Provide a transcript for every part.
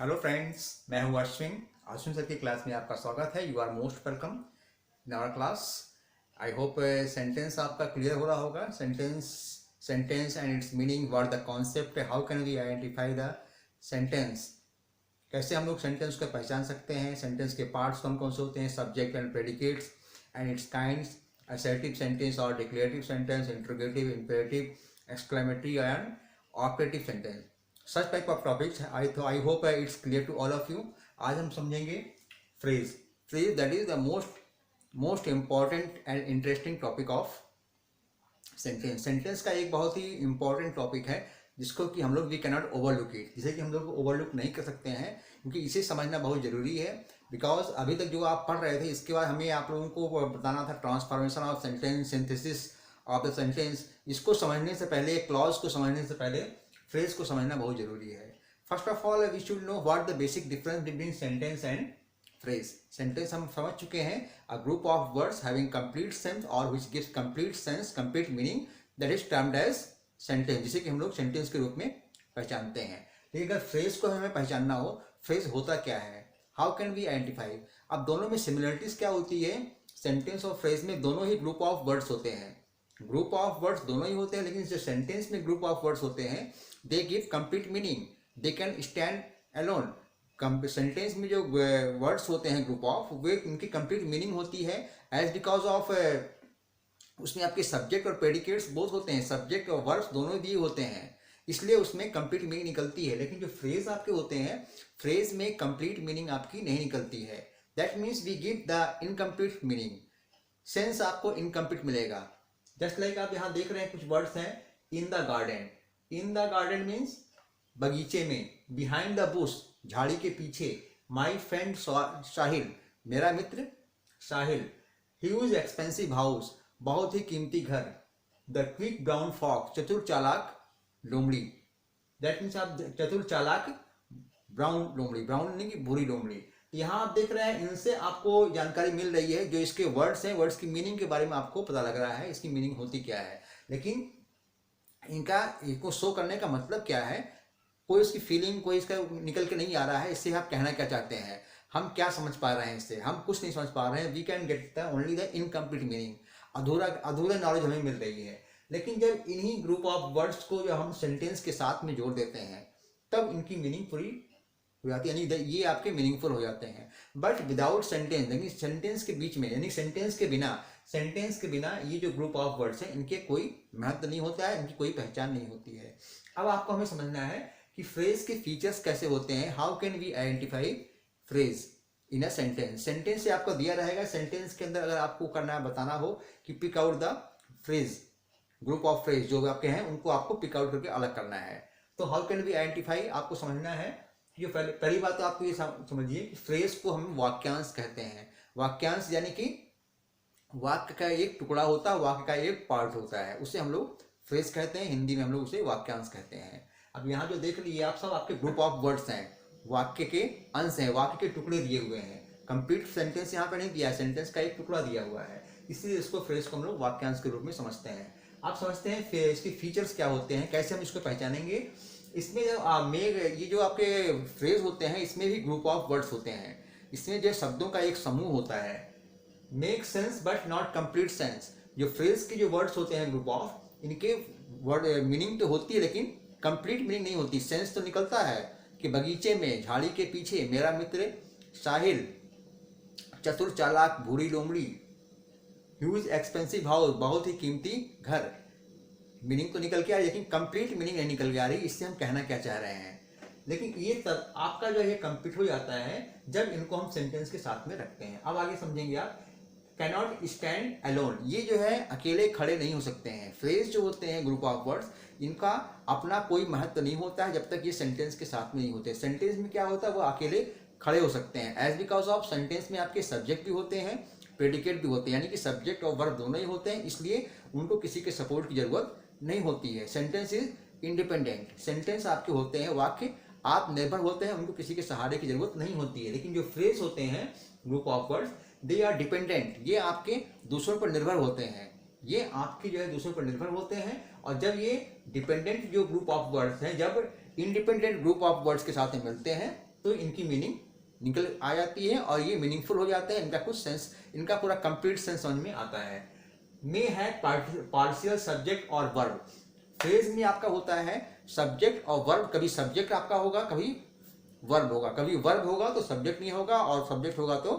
Hello friends, मैं हूं Ashwin. Ashwin sir की क्लास में आपका स्वागत है। You are most welcome in our class. I hope sentence आपका क्लियर हो रहा होगा। Sentence and its meaning, what the concept, how can we identify the sentence. कैसे हम लोग सेंटेंस को पहचान सकते हैं, सेंटेंस के पार्ट्स कौन कौन से होते हैं, subject and predicates and it's kinds, assertive sentence or declarative sentence, interrogative, imperative, exclamatory and operative sentence. Such type of topics I hope it's clear to all of you. आज हम समझेंगे phrase that is the most important and interesting topic of sentence का एक बहुत ही important topic है जिसको कि हम लोग वी कैनॉट ओवरलुक इट, जिसे कि हम लोग ओवरलुक नहीं कर सकते हैं, क्योंकि इसे समझना बहुत ज़रूरी है। बिकॉज अभी तक जो आप पढ़ रहे थे, इसके बाद हमें आप लोगों को बताना था transformation of sentence, synthesis of the sentence. इसको समझने से पहले, क्लॉज को समझने से पहले फ्रेज को समझना बहुत ज़रूरी है। First of all we should know what the basic difference between sentence and phrase. Sentence हम समझ चुके हैं, a group of words having complete sense और which gives complete sense, complete meaning, that is termed as sentence, जिसे कि हम लोग sentence के रूप में पहचानते हैं। लेकिन अगर फ्रेज को हमें पहचानना हो, फ्रेज होता क्या है, हाउ कैन वी आइडेंटिफाई। अब दोनों में सिमिलरिटीज क्या होती है, सेंटेंस और फ्रेज में दोनों ही ग्रुप ऑफ वर्ड्स होते हैं। ग्रुप ऑफ वर्ड्स दोनों ही होते हैं, लेकिन जो सेंटेंस में ग्रुप ऑफ वर्ड्स होते हैं, they give complete meaning, they can stand alone. Sentence में जो वर्ड्स होते हैं ग्रुप ऑफ, वे उनकी कंप्लीट मीनिंग होती है एज बिकॉज ऑफ उसमें आपके सब्जेक्ट और प्रेडिकेट्स बोथ होते हैं, सब्जेक्ट और वर्ब्स दोनों दिए होते हैं, इसलिए उसमें कंप्लीट मीनिंग निकलती है। लेकिन जो फ्रेज आपके होते हैं, फ्रेज में कंप्लीट मीनिंग आपकी नहीं निकलती है। That means we give the incomplete meaning, sense आपको इनकम्प्लीट मिलेगा। जस्ट लाइक आप यहाँ देख रहे हैं कुछ वर्ड्स हैं, in the garden. In the garden means बगीचे में, बिहाइंड द बुश झाड़ी के पीछे, माई फ्रेंड साहिल मेरा मित्र साहिल, ह्यूज एक्सपेंसिव हाउस बहुत ही कीमती घर, द क्विक ब्राउन फॉक्स चतुर चालाक लोमड़ी। दैट मीन्स आप चतुर चालाक ब्राउन लोमड़ी, ब्राउन नहीं कि भूरी लोमड़ी। यहाँ आप देख रहे हैं, इनसे आपको जानकारी मिल रही है, जो इसके वर्ड्स हैं, वर्ड्स की मीनिंग के बारे में आपको पता लग रहा है, इसकी मीनिंग होती क्या है। लेकिन इनको शो करने का मतलब क्या है, कोई उसकी फीलिंग, कोई इसका निकल के नहीं आ रहा है। इससे आप कहना क्या चाहते हैं, हम क्या समझ पा रहे हैं, इससे हम कुछ नहीं समझ पा रहे हैं। We can get the only the incomplete meaning, अधूरा नॉलेज हमें मिल रही है। लेकिन जब इन्हीं ग्रुप ऑफ वर्ड्स को जब हम सेंटेंस के साथ में जोड़ देते हैं, तब इनकी मीनिंग पूरी हो जाती है, यानी ये आपके मीनिंगफुल हो जाते हैं। बट विदाउट सेंटेंस, यानी सेंटेंस के बीच में, यानी सेंटेंस के बिना ये जो ग्रुप ऑफ वर्ड्स हैं, इनके कोई महत्व नहीं होता है, इनकी कोई पहचान नहीं होती है। अब आपको हमें समझना है कि फ्रेज के फीचर्स कैसे होते हैं, how can we identify phrase in a sentence. Sentence से आपको दिया रहेगा, सेंटेंस के अंदर अगर आपको करना है, बताना हो कि pick out the phrase, group of phrase जो आपके हैं, उनको आपको पिक आउट करके अलग करना है। तो हाउ कैन वी आइडेंटिफाई, आपको समझना है। ये पहली बात तो आपको ये समझिए कि फ्रेज को हम वाक्यांश कहते हैं। वाक्यांश यानी कि वाक्य का एक टुकड़ा होता है, वाक्य का एक पार्ट होता है, उसे हम लोग फ्रेज कहते हैं, हिंदी में हम लोग उसे वाक्यांश कहते हैं। अब यहाँ जो देख लीजिए आप सब, आपके ग्रुप ऑफ वर्ड्स हैं, वाक्य के अंश हैं, वाक्य के टुकड़े दिए हुए हैं। कंप्लीट सेंटेंस यहाँ पे नहीं दिया है, सेंटेंस का एक टुकड़ा दिया हुआ है, इसलिए इसको फ्रेज को हम लोग वाक्यांश के रूप में समझते हैं। आप समझते हैं इसके फीचर्स क्या होते हैं, कैसे हम इसको पहचानेंगे। इसमें जो ये जो आपके फ्रेज होते हैं, इसमें भी ग्रुप ऑफ वर्ड्स होते हैं। इसमें जो शब्दों का एक समूह होता है, make sense but not complete sense. जो फ्रेज के जो वर्ड्स होते हैं ग्रुप ऑफ, इनके वर्ड मीनिंग तो होती है, लेकिन कंप्लीट मीनिंग नहीं होती। सेंस तो निकलता है कि बगीचे में, झाड़ी के पीछे, मेरा मित्र साहिल, चतुर चालाक भूरी लोमड़ी, ह्यूज एक्सपेंसिव हाउस बहुत ही कीमती घर। मीनिंग तो निकल के आ रही, लेकिन कंप्लीट मीनिंग नहीं निकल के आ रही। इससे हम कहना क्या चाह रहे हैं। लेकिन ये तब आपका जो है कंप्लीट हो जाता है जब इनको हम सेंटेंस के साथ में रखते हैं। अब आगे समझेंगे आप, कैनॉट स्टैंड अलोन, ये जो है अकेले खड़े नहीं हो सकते हैं। फ्रेज जो होते हैं ग्रुप ऑफ वर्ड्स, इनका अपना कोई महत्व नहीं होता है जब तक ये सेंटेंस के साथ में नहीं होते। सेंटेंस में क्या होता है, वो अकेले खड़े हो सकते हैं, एज बिकॉज ऑफ सेंटेंस में आपके सब्जेक्ट भी होते हैं, प्रेडिकेट भी होते हैं, यानी कि सब्जेक्ट और वर्ब दोनों ही होते हैं, इसलिए उनको किसी के सपोर्ट की जरूरत नहीं होती है। सेंटेंस इज इंडिपेंडेंट, सेंटेंस आपके होते हैं, वाक्य आत्मनिर्भर होते हैं, उनको किसी के सहारे की जरूरत नहीं होती है। लेकिन जो फ्रेज होते हैं group of words, they are dependent, ये आपके दूसरों पर निर्भर होते हैं, ये आपके जो है दूसरों पर निर्भर होते हैं। और जब ये डिपेंडेंट जो ग्रुप ऑफ वर्ड्स हैं, जब इंडिपेंडेंट ग्रुप ऑफ वर्ड्स के साथ में मिलते हैं, तो इनकी मीनिंग निकल आ जाती है और ये मीनिंगफुल हो जाते हैं, इनका कुछ सेंस, इनका पूरा कंप्लीट सेंस समझ में आता है। मे है पार्शियल सब्जेक्ट और वर्ब। फ्रेज में आपका होता है सब्जेक्ट और वर्ब, कभी सब्जेक्ट आपका होगा कभी वर्ब होगा, कभी वर्ब होगा तो सब्जेक्ट नहीं होगा और सब्जेक्ट होगा तो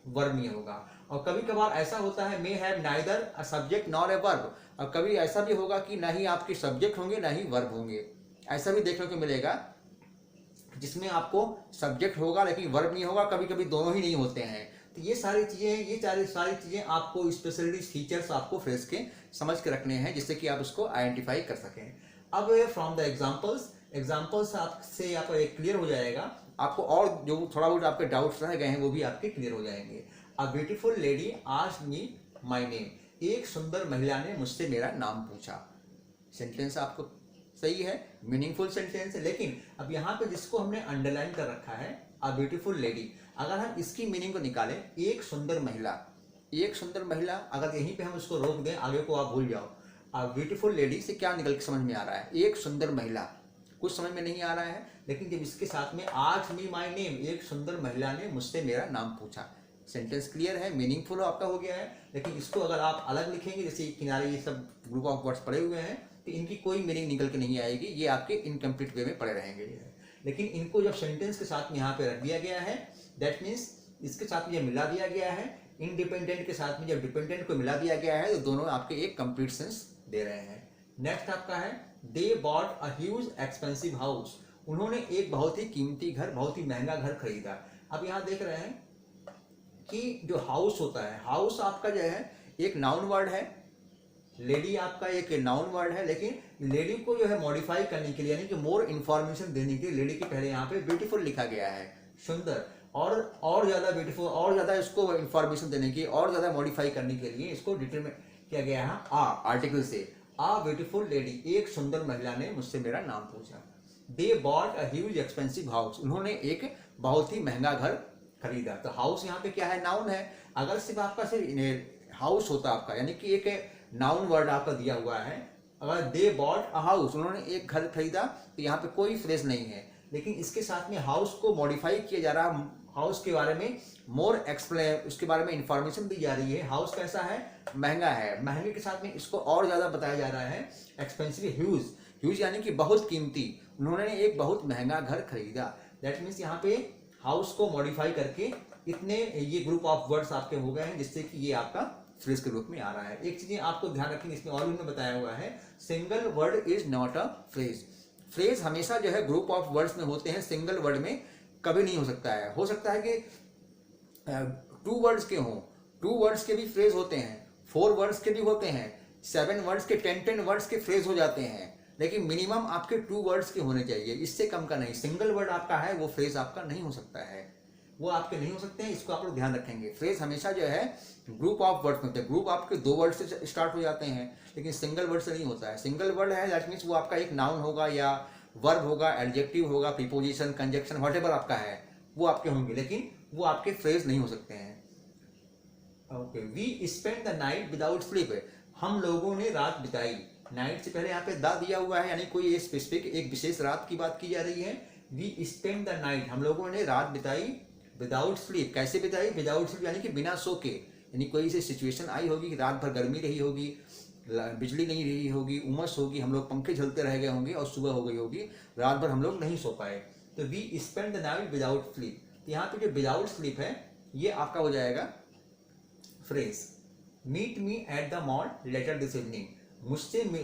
वर्ब नहीं होगा। और कभी कभार ऐसा होता है may have neither a subject nor a verb, और कभी ऐसा भी होगा कि ना ही आपके सब्जेक्ट होंगे ना ही वर्ब होंगे। ऐसा भी देखने को मिलेगा जिसमें आपको सब्जेक्ट होगा लेकिन वर्ब नहीं होगा, कभी कभी दोनों ही नहीं होते हैं। तो ये सारी चीज़ें आपको स्पेशली फीचर्स आपको फ्रेज के समझ के रखने हैं जिससे कि आप उसको आइडेंटिफाई कर सकें। अब फ्रॉम द एग्जाम्पल्स आपसे आप एक क्लियर हो जाएगा, आपको और जो थोड़ा बहुत आपके डाउट्स रह गए हैं वो भी आपके क्लियर हो जाएंगे। अ beautiful lady asked me my name, एक सुंदर महिला ने मुझसे मेरा नाम पूछा। सेंटेंस आपको सही है, मीनिंगफुल सेंटेंस है, लेकिन अब यहाँ पे जिसको हमने अंडरलाइन कर रखा है अ ब्यूटीफुल लेडी, अगर हम इसकी मीनिंग को निकालें एक सुंदर महिला, एक सुंदर महिला, अगर यहीं पे हम उसको रोक दें आगे को आप भूल जाओ। अ ब्यूटीफुल लेडी से क्या निकल के समझ में आ रहा है, एक सुंदर महिला, कुछ समझ में नहीं आ रहा है। लेकिन जब इसके साथ में आस्क्ड मी माय नेम, एक सुंदर महिला ने मुझसे मेरा नाम पूछा, सेंटेंस क्लियर है, मीनिंगफुल आपका हो गया है। लेकिन इसको अगर आप अलग लिखेंगे, जैसे किनारे ये सब ग्रुप ऑफ वर्ड्स पड़े हुए हैं, तो इनकी कोई मीनिंग निकल के नहीं आएगी, ये आपके इनकम्प्लीट वे में पड़े रहेंगे। लेकिन इनको जब सेंटेंस के साथ में यहाँ पे रख दिया गया है, दैट मीन्स इसके साथ में जब मिला दिया गया है, इंडिपेंडेंट के साथ में जब डिपेंडेंट को मिला दिया गया है, तो दोनों आपके एक कंप्लीट सेंस दे रहे हैं। नेक्स्ट आपका है दे bought a huge expensive house, उन्होंने एक बहुत ही कीमती घर, बहुत ही महंगा घर खरीदा। अब यहाँ देख रहे हैं कि जो हाउस होता है, हाउस आपका जो है एक नाउन वर्ड है, लेडी आपका एक नाउन वर्ड है, लेकिन लेडी को जो है मॉडिफाई करने के लिए यानी कि मोर इन्फॉर्मेशन देने के लिए लेडी के पहले यहाँ पे ब्यूटीफुल लिखा गया है, सुंदर, और ज्यादा ब्यूटीफुल, और ज्यादा इसको इन्फॉर्मेशन देने की, और ज्यादा मॉडिफाई करने के लिए इसको डिटरमिन किया गया है आ आर्टिकल से। आ ब्यूटीफुल लेडी, एक सुंदर महिला ने मुझसे मेरा नाम पूछा। दे bought a huge expensive house, उन्होंने एक बहुत ही महंगा घर खरीदा। तो हाउस यहाँ पे क्या है, नाउन है। अगर सिर्फ आपका सिर्फ हाउस होता आपका, यानी कि एक नाउन वर्ड आपका दिया हुआ है, अगर दे बॉट अ हाउस, उन्होंने एक घर खरीदा, तो यहाँ पे कोई फ्रेज नहीं है। लेकिन इसके साथ में हाउस को मॉडिफाई किया जा रहा है, हाउस के बारे में मोर एक्सप्लेन, उसके बारे में इंफॉर्मेशन दी जा रही है। हाउस कैसा है, महंगा है, महंगे के साथ में इसको और ज्यादा बताया जा रहा है एक्सपेंसिव, ह्यूज, ह्यूज यानी कि बहुत कीमती, उन्होंने एक बहुत महंगा घर खरीदा। दैट मीन्स यहाँ पे हाउस को मॉडिफाई करके इतने ये ग्रुप ऑफ वर्ड्स आपके हो गए हैं जिससे कि ये आपका फ्रेज के रूप में आ रहा है। एक चीज आपको ध्यान रखनी, इसमें और भी बताया हुआ है, single word is not a phrase. Phrase हमेशा जो है ग्रुप ऑफ वर्ड्स में होते हैं, सिंगल वर्ड में कभी नहीं हो सकता है। हो सकता है कि 2 वर्ड्स के हों, 2 वर्ड्स के भी फ्रेज होते हैं, 4 वर्ड्स के भी होते हैं, 7 वर्ड्स के, 10 वर्ड्स के फ्रेज हो जाते हैं, लेकिन मिनिमम आपके 2 वर्ड्स के होने चाहिए, इससे कम का नहीं। सिंगल वर्ड आपका है वो फ्रेज आपका नहीं हो सकता है, वो आपके नहीं हो सकते हैं, इसको आप लोग ध्यान रखेंगे। फ्रेज हमेशा जो है ग्रुप ऑफ वर्ड्स में होते हैं, ग्रुप आपके 2 वर्ड से स्टार्ट हो जाते हैं, लेकिन सिंगल वर्ड से नहीं होता है। सिंगल वर्ड है दैट मीन्स वो आपका एक नाउन होगा या वर्ब होगा, एडजेक्टिव होगा, प्रीपोजिशन, कंजक्शन, व्हाटएवर आपका है वो आपके होंगे, लेकिन वो आपके फ्रेज नहीं हो सकते हैं। Okay, we spend the night without sleep, हम लोगों ने रात बिताई। नाइट से पहले यहाँ पे दा दिया हुआ है, यानी कोई स्पेसिफिक एक विशेष रात की बात की जा रही है। वी स्पेंड द नाइट, हम लोगों ने रात बिताई, विदाउट स्लीप, कैसे बिताई, विदाउट स्लीप यानी कि बिना सो के, यानी कोई ऐसी सिचुएशन आई होगी कि रात भर गर्मी रही होगी, बिजली नहीं रही होगी, उमस होगी, हम लोग पंखे झलते रह गए होंगे और सुबह हो गई होगी, रात भर हम लोग नहीं सो पाए। तो we spend the night without sleep, यहाँ पे जो विदाउट स्लीप है ये आपका हो जाएगा phrase. Meet me at the mall later this evening,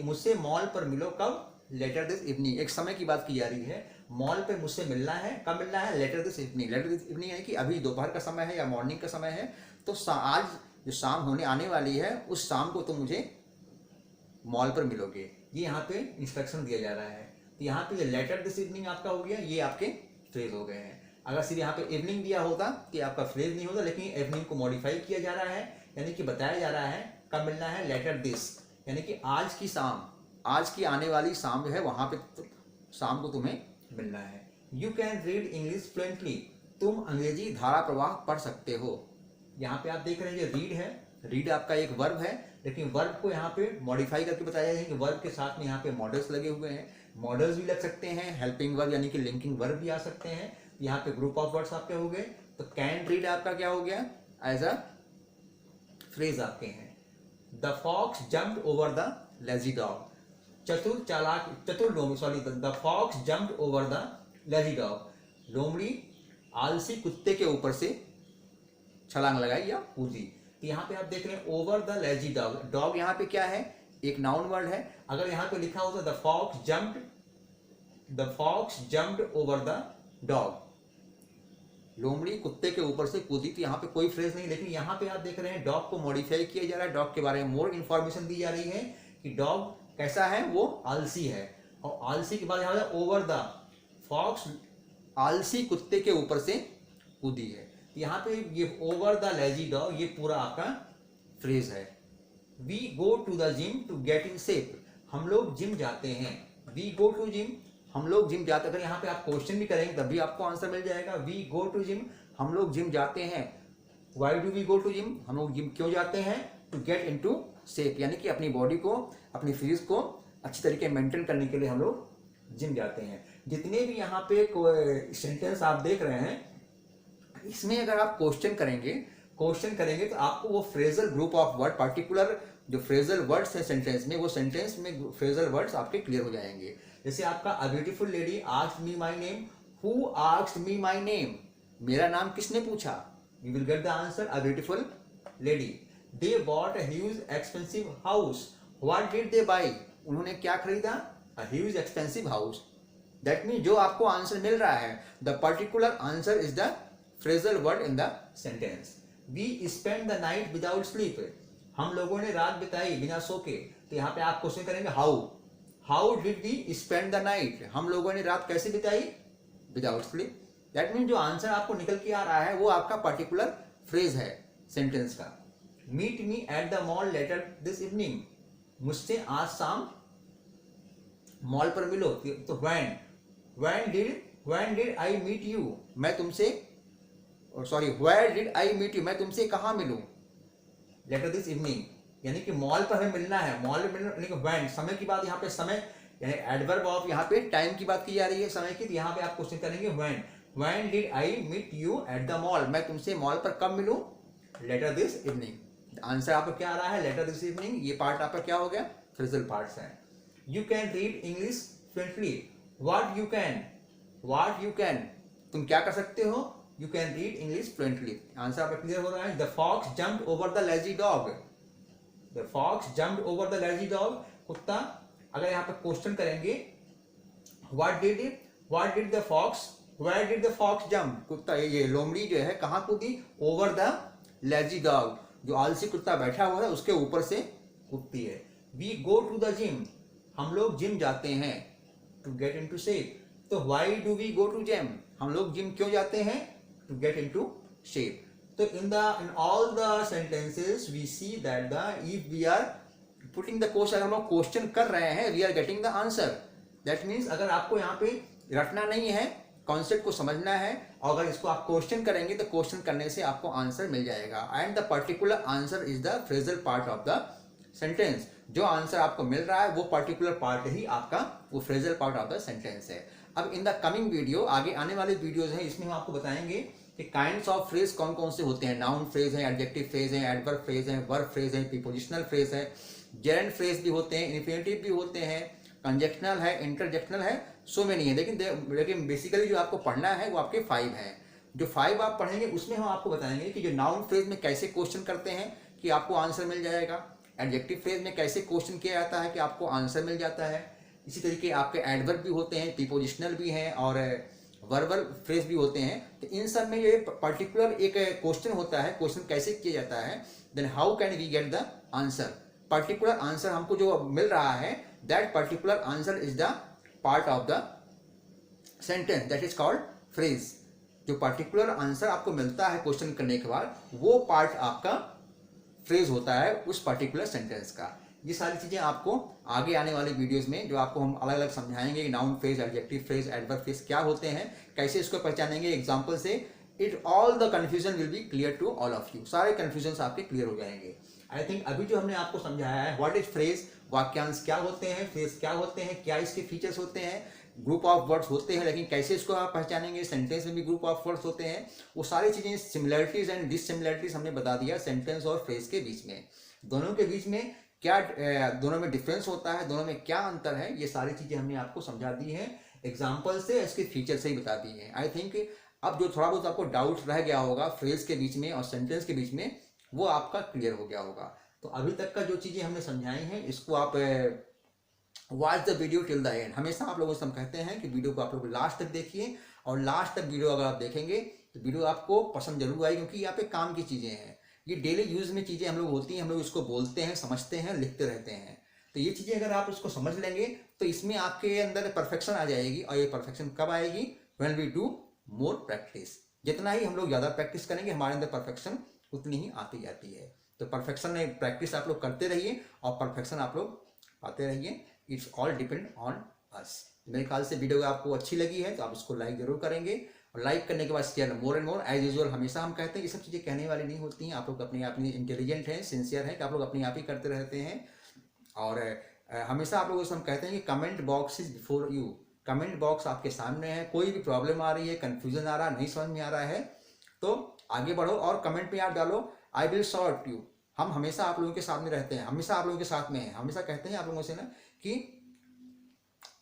मुझसे मॉल पर मिलो कब, लेटर दिस इवनिंग, एक समय की बात की जा रही है, मॉल पे मुझसे मिलना है, कब मिलना है, later this evening. Later this evening यानी कि अभी दोपहर का समय है या मॉर्निंग का समय है, तो आज जो शाम होने आने वाली है उस शाम को तुम मुझे मॉल पर मिलोगे, ये यहाँ पे इंस्ट्रक्शन दिया जा रहा है। तो यहाँ पे लेटर दिस इवनिंग आपका हो गया, ये आपके फ्रेज हो गए हैं। अगर सिर्फ यहाँ पे इवनिंग दिया होता कि आपका फ्रेज नहीं होता, लेकिन इवनिंग को मॉडिफाई किया जा रहा है, यानी कि बताया जा रहा है कब मिलना है, लेटर दिस, यानी कि आज की शाम, आज की आने वाली शाम जो है वहां पे शाम को तुम्हें मिलना है। You can read English fluently, तुम अंग्रेजी धारा प्रवाह पढ़ सकते हो। यहाँ पे आप देख रहे हैं जो रीड है, रीड आपका एक वर्ब है, लेकिन वर्ब को यहाँ पे मॉडिफाई करके बताया जाए कि वर्ब के साथ में यहाँ पे मॉडल्स लगे हुए हैं, मॉडल्स भी लग सकते हैं, हेल्पिंग वर्ब यानी कि लिंकिंग वर्ब भी आ सकते हैं। यहाँ पे ग्रुप ऑफ वर्ड्स आपके हो गए। तो कैन रीड आपका क्या हो गया, एज अ फ्रेज आपके हैं। The fox jumped over the lazy dog, चतुर चालाक चतुर लोमड़ी, sorry, the fox jumped over the lazy dog, लोमड़ी आलसी कुत्ते के ऊपर से छलांग लगाई या कूदी। तो यहाँ पे आप देख रहे हैं over the lazy dog, dog यहाँ पे क्या है, एक नाउन वर्ड है। अगर यहाँ पे लिखा होता the fox jumped over the dog, लोमड़ी कुत्ते के ऊपर से कूदी, तो यहाँ पे कोई फ्रेज नहीं। लेकिन यहाँ पे आप देख रहे हैं डॉग को मॉडिफाई किया जा रहा है, डॉग के बारे में मोर इन्फॉर्मेशन दी जा रही है कि डॉग कैसा है, वो आलसी है। और आलसी के बाद यहाँ ओवर द फॉक्स, आलसी कुत्ते के ऊपर से कूदी है। यहाँ पे ये ओवर द लेजी डॉग, ये पूरा आपका फ्रेज है। We go to the gym to get in shape, हम लोग जिम जाते हैं। वी गो टू जिम, हम लोग जिम जाते हैं। अगर यहाँ पे आप क्वेश्चन भी करेंगे तभी आपको आंसर मिल जाएगा। वी गो टू जिम, हम लोग जिम जाते हैं। Why do we go to gym, हम लोग जिम क्यों जाते हैं, to get into shape, यानी कि अपनी बॉडी को, अपनी फिजिक्स को अच्छी तरीके मेंटेन करने के लिए हम लोग जिम जाते हैं। जितने भी यहाँ पे सेंटेंस आप देख रहे हैं, इसमें अगर आप क्वेश्चन करेंगे तो आपको वो phrasal group of word, particular जो फ्रेजल वर्ड्स है सेंटेंस में, वो सेंटेंस में फ्रेजल वर्ड्स आपके क्लियर हो जाएंगे। जैसे आपका a beautiful lady asked me my name, who asked me my name, मेरा नाम किसने पूछा, you will get the answer a beautiful lady. They bought a huge expensive house, what did they buy, उन्होंने क्या खरीदा, a huge expensive house. That mean जो आपको answer मिल रहा है, the particular answer is the phrasal word in the sentence. We spend the night without sleep, हम लोगों ने रात बिताई बिना सो के। तो यहाँ पे आप क्वेश्चन करेंगे how did we spend the night, हम लोगों ने रात कैसे बिताई, विदाउट स्लीप। दैट मीन जो आंसर आपको निकल के आ रहा है वो आपका पर्टिकुलर फ्रेज है सेंटेंस का। Meet me at the mall later this evening, मुझसे आज शाम मॉल पर मिलो। तो when did I meet you, मैं तुमसे, sorry, where did I meet you, मैं तुमसे कहाँ मिलूं, लेटर दिस इवनिंग, यानी कि मॉल पर हमें मिलना है। मॉल में मिलना, यानी कि व्हेन, समय की बात, यहाँ पे समय यानी एडवर्ब ऑफ, यहाँ पे टाइम की बात की जा रही है, समय की। तो यहाँ पे आप क्वेश्चन करेंगे when did I meet you at the mall, मैं तुमसे मॉल पर कब मिलूं, लेटर दिस इवनिंग। आंसर आपका क्या आ रहा है, लेटर दिस इवनिंग। ये पार्ट आपका क्या हो गया, फ्रेजल पार्ट्स है। You can read English fluently, what you can, तुम क्या कर सकते हो, you can read English fluently. Answer आपका क्लियर हो रहा है। The fox jumped over the lazy dog, the fox jumped over the lazy dog, कुत्ता। अगर यहाँ पे क्वेश्चन करेंगे what did the fox, where did the fox jump, कुत्ता, ये लोमड़ी जो है कहाँ कूदी, ओवर द लेजी डॉग, जो आलसी कुत्ता बैठा हुआ है उसके ऊपर से कूदती है। We go to the gym, हम लोग जिम जाते हैं, टू गेट इनटू शेप। तो why do we go to gym, हम लोग जिम क्यों जाते हैं, to get into shape. So in all the sentences we see that if we are putting the question, हम लोग क्वेश्चन कर रहे हैं, we are getting the answer. That means अगर आपको यहाँ पे रटना नहीं है, कॉन्सेप्ट को समझना है, और अगर इसको आप क्वेश्चन करेंगे तो क्वेश्चन करने से आपको आंसर मिल जाएगा। And the particular answer is the phrasal part of the sentence. जो आंसर आपको मिल रहा है वो पर्टिकुलर पार्ट ही आपका वो phrasal part of the sentence है। अब इन द कमिंग वीडियो, आगे आने वाले वीडियोज हैं, इसमें हम आपको बताएंगे कि काइंड्स ऑफ फ्रेज कौन कौन से होते हैं। नाउन फ्रेज है, एडजेक्टिव फ्रेज है, एडवर्ब फ्रेज है, वर्ब फ्रेज है, प्रीपोजिशनल फ्रेज है, जेरेंड फ्रेज भी होते हैं, इन्फिनेटिव भी होते हैं, कंजक्शनल है, इंटरजेक्शनल है, सो मेनी है। लेकिन बेसिकली जो आपको पढ़ना है वो आपके 5 हैं। जो 5 आप पढ़ेंगे उसमें हम आपको बताएंगे कि जो नाउन फ्रेज में कैसे क्वेश्चन करते हैं कि आपको आंसर मिल जाएगा, एडजेक्टिव फ्रेज में कैसे क्वेश्चन किया जाता है कि आपको आंसर मिल जाता है। इसी तरीके आपके एडवर्ब भी होते हैं, प्रीपोजिशनल भी हैं और वर्बल फ्रेज भी होते हैं। तो इन सब में ये पर्टिकुलर एक क्वेश्चन होता है, क्वेश्चन कैसे किया जाता है, then how can we get the answer. Particular answer हमको जो मिल रहा है, that particular answer is the part of the sentence, that is called phrase. जो पर्टिकुलर आंसर आपको मिलता है क्वेश्चन करने के बाद, वो पार्ट आपका फ्रेज होता है उस पर्टिकुलर सेंटेंस का। ये सारी चीजें आपको आगे आने वाले वीडियोस में जो आपको हम अलग अलग समझाएंगे कि noun phrase, adjective phrase, adverb phrase क्या होते हैं, कैसे इसको पहचानेंगे एग्जांपल से। It all the confusion will be clear to all of you, सारे कंफ्यूजन आपके क्लियर हो जाएंगे। आई थिंक अभी जो हमने आपको समझाया है व्हाट इज फ्रेज, वाक्यांश क्या होते हैं, फ्रेज क्या होते हैं, क्या इसके फीचर्स होते हैं, ग्रुप ऑफ वर्ड्स होते हैं, लेकिन कैसे इसको आप पहचानेंगे, सेंटेंस में भी ग्रुप ऑफ वर्ड्स होते हैं, वो सारी चीज़ें सिमिलरिटीज एंड डिससिमिलरिटीज हमने बता दिया सेंटेंस और फ्रेज के बीच में, दोनों के बीच में क्या दोनों में डिफरेंस होता है, दोनों में क्या अंतर है, ये सारी चीज़ें हमने आपको समझा दी हैं एग्जाम्पल से, इसके फीचर से ही बता दी है। आई थिंक अब जो थोड़ा बहुत आपको डाउट रह गया होगा फ्रेज के बीच में और सेंटेंस के बीच में, वो आपका क्लियर हो गया होगा। तो अभी तक का जो चीज़ें हमने समझाई हैं इसको आप watch the video till the end. हमेशा आप लोगों से हम कहते हैं कि वीडियो को आप लोग लास्ट तक देखिए, और लास्ट तक वीडियो अगर आप देखेंगे तो वीडियो आपको पसंद जरूर आएगी, क्योंकि यहाँ पे काम की चीज़ें हैं, ये डेली यूज में चीज़ें हम लोग होती हैं, हम लोग इसको बोलते हैं, समझते हैं, लिखते रहते हैं। तो ये चीज़ें अगर आप उसको समझ लेंगे तो इसमें आपके अंदर परफेक्शन आ जाएगी। और ये परफेक्शन कब आएगी? When we do more practice. जितना ही हम लोग ज़्यादा प्रैक्टिस करेंगे हमारे अंदर परफेक्शन उतनी ही आती जाती है। तो परफेक्शन में प्रैक्टिस आप लोग करते रहिए और परफेक्शन आप लोग पाते रहिए। It's all depend on us. मेरे ख्याल से वीडियो आपको अच्छी लगी है तो आप उसको लाइक जरूर करेंगे, और लाइक करने के बाद share more and more. As usual हमेशा हम कहते हैं ये सब चीज़ें कहने वाली नहीं होती हैं, आप लोग अपने आप में इंटेलिजेंट हैं, सिंसियर हैं, कि आप लोग अपने आप ही करते रहते हैं। और हमेशा आप लोगों से हम कहते हैं कि comment box is before you, comment box आपके सामने है। कोई भी प्रॉब्लम आ रही है, कंफ्यूजन आ रहा है, नहीं समझ में आ रहा है, तो आगे बढ़ो और कमेंट में आप डालो, आई विल सॉर्ट यू। हम हमेशा आप लोगों के साथ में रहते हैं, हमेशा आप लोगों के साथ में हैं। हमेशा कहते हैं आप लोगों से ना कि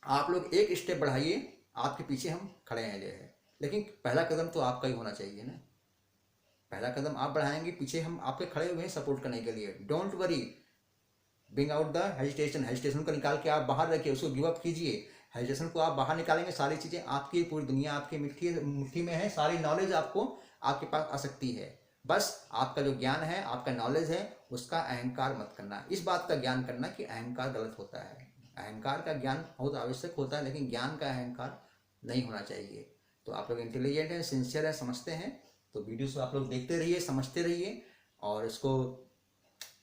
आप लोग एक स्टेप बढ़ाइए, आपके पीछे हम खड़े हैं जो है, लेकिन पहला कदम तो आपका ही होना चाहिए ना। पहला कदम आप बढ़ाएंगे, पीछे हम आपके खड़े हुए हैं सपोर्ट करने के लिए। Don't worry, bring out the hesitation, hesitation को निकाल के आप बाहर रखिए, उसको गिव अप कीजिए। हेजिटेशन को आप बाहर निकालेंगे, सारी चीज़ें आपकी, पूरी दुनिया आपकी मुट्ठी में है, सारी नॉलेज आपको आपके पास आ सकती है। बस आपका जो ज्ञान है, आपका नॉलेज है, उसका अहंकार मत करना। इस बात का ज्ञान करना कि अहंकार गलत होता है। अहंकार का ज्ञान बहुत आवश्यक होता है, लेकिन ज्ञान का अहंकार नहीं होना चाहिए। तो आप लोग इंटेलिजेंट हैं, सिंसियर हैं, समझते हैं, तो वीडियोस को आप लोग देखते रहिए, समझते रहिए। और इसको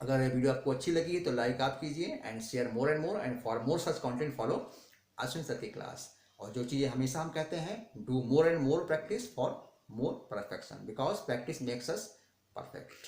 अगर वीडियो आपको अच्छी लगी तो लाइक आप कीजिए and share more and for more such content follow Ashwin sir की क्लास। और जो चीज़ें हमेशा हम कहते हैं, do more and more practice for more perfection, because practice makes us perfect.